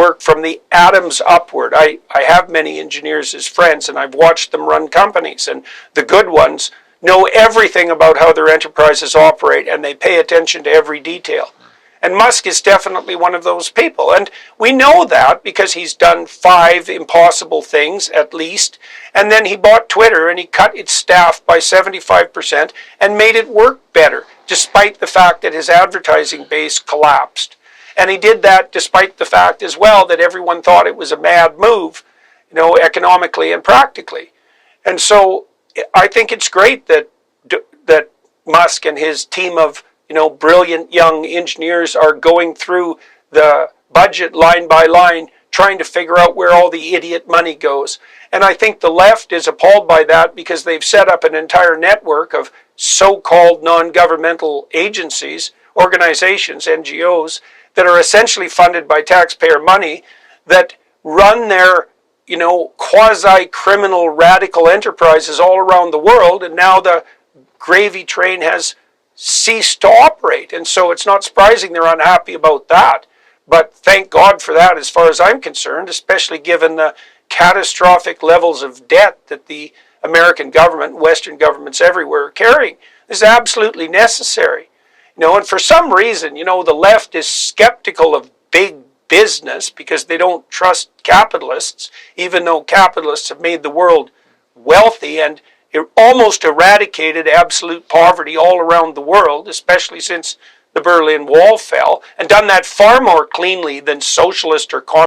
work from the atoms upward. I have many engineers as friends, and I've watched them run companies, and the good ones know everything about how their enterprises operate, and they pay attention to every detail. And Musk is definitely one of those people. And we know that because he's done 5 impossible things at least. And then he bought Twitter and he cut its staff by 75% and made it work better, despite the fact that his advertising base collapsed. And he did that despite the fact as well that everyone thought it was a mad move, economically and practically. And so I think it's great that Musk and his team of brilliant young engineers are going through the budget line by line, trying to figure out where all the idiot money goes. And I think the left is appalled by that because they've set up an entire network of so-called non-governmental agencies, organizations, NGOs, that are essentially funded by taxpayer money that run their quasi-criminal radical enterprises all around the world, and now the gravy train has ceased to operate. And so it's not surprising they're unhappy about that. But thank God for that as far as I'm concerned, especially given the catastrophic levels of debt that the American government, Western governments everywhere are carrying. This is absolutely necessary. And for some reason, the left is skeptical of big business because they don't trust capitalists, even though capitalists have made the world wealthy and almost eradicated absolute poverty all around the world, especially since the Berlin Wall fell, and done that far more cleanly than socialist or communist